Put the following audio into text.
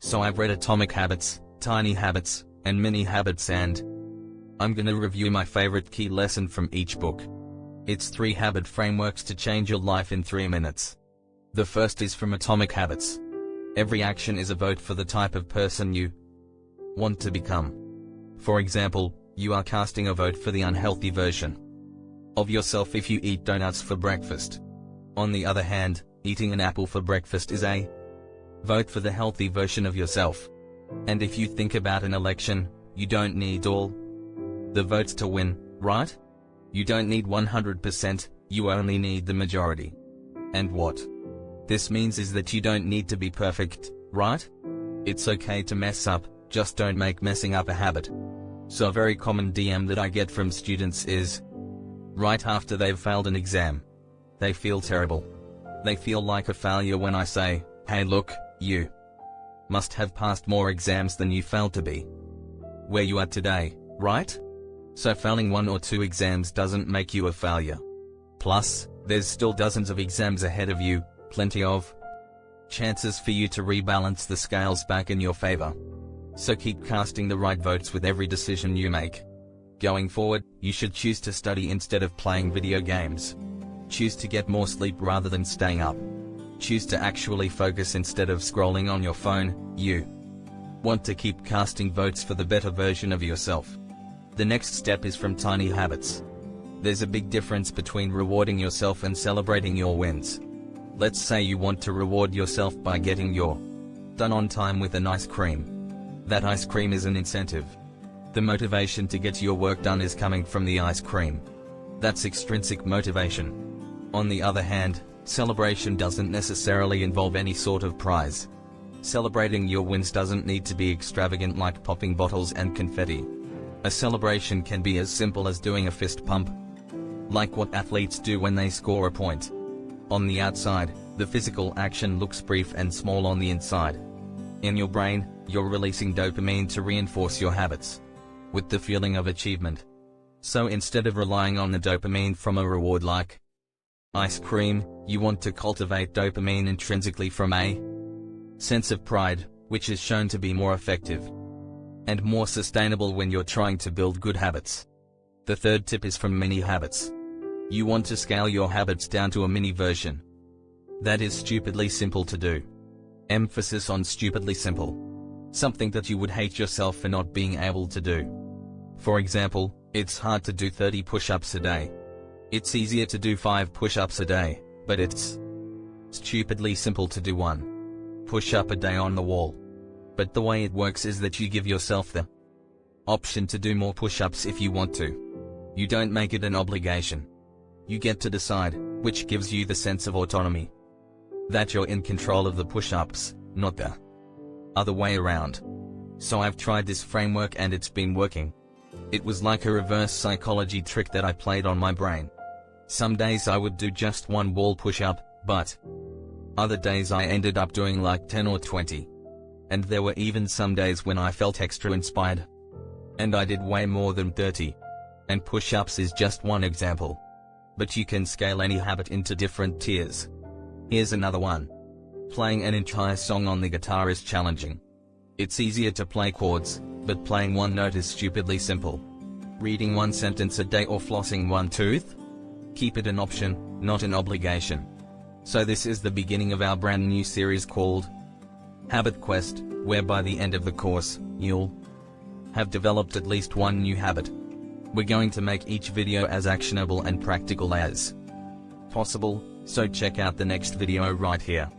So I've read Atomic Habits, Tiny Habits, and Mini Habits, and I'm gonna review my favorite key lesson from each book. It's 3 habit frameworks to change your life in 3 minutes. The first is from Atomic Habits. Every action is a vote for the type of person you want to become. For example, you are casting a vote for the unhealthy version of yourself if you eat donuts for breakfast. On the other hand, eating an apple for breakfast is a vote for the healthy version of yourself. And if you think about an election, you don't need all the votes to win, right? You don't need 100%, you only need the majority. And what this means is that you don't need to be perfect, right? It's okay to mess up, just don't make messing up a habit. So a very common DM that I get from students is, right after they've failed an exam, they feel terrible. They feel like a failure when I say, hey look, you must have passed more exams than you failed to be where you are today, right? So failing 1 or 2 exams doesn't make you a failure. Plus, there's still dozens of exams ahead of you, plenty of chances for you to rebalance the scales back in your favor. So keep casting the right votes with every decision you make. Going forward, you should choose to study instead of playing video games. Choose to get more sleep rather than staying up. Choose to actually focus instead of scrolling on your phone. You want to keep casting votes for the better version of yourself. The next step is from Tiny Habits. There's a big difference between rewarding yourself and celebrating your wins. Let's say you want to reward yourself by getting your done on time with an ice cream. That ice cream is an incentive. The motivation to get your work done is coming from the ice cream. That's extrinsic motivation. On the other hand, celebration doesn't necessarily involve any sort of prize. Celebrating your wins doesn't need to be extravagant like popping bottles and confetti. A celebration can be as simple as doing a fist pump, like what athletes do when they score a point. On the outside, the physical action looks brief and small on the inside. In your brain, you're releasing dopamine to reinforce your habits with the feeling of achievement. So instead of relying on the dopamine from a reward like ice cream, you want to cultivate dopamine intrinsically from a sense of pride, which is shown to be more effective and more sustainable when you're trying to build good habits. The third tip is from Mini Habits. You want to scale your habits down to a mini version that is stupidly simple to do. Emphasis on stupidly simple. Something that you would hate yourself for not being able to do. For example, it's hard to do 30 push-ups a day. It's easier to do 5 push-ups a day, but it's stupidly simple to do 1 push-up a day on the wall. But the way it works is that you give yourself the option to do more push-ups if you want to. You don't make it an obligation. You get to decide, which gives you the sense of autonomy. That you're in control of the push-ups, not the other way around. So I've tried this framework and it's been working. It was like a reverse psychology trick that I played on my brain. Some days I would do just 1 wall push-up, but other days I ended up doing like 10 or 20. And there were even some days when I felt extra inspired. And I did way more than 30. And push-ups is just one example. But you can scale any habit into different tiers. Here's another one. Playing an entire song on the guitar is challenging. It's easier to play chords, but playing 1 note is stupidly simple. Reading 1 sentence a day or flossing 1 tooth? Keep it an option, not an obligation. So this is the beginning of our brand new series called Habit Quest, where by the end of the course, you'll have developed at least 1 new habit. We're going to make each video as actionable and practical as possible, so check out the next video right here.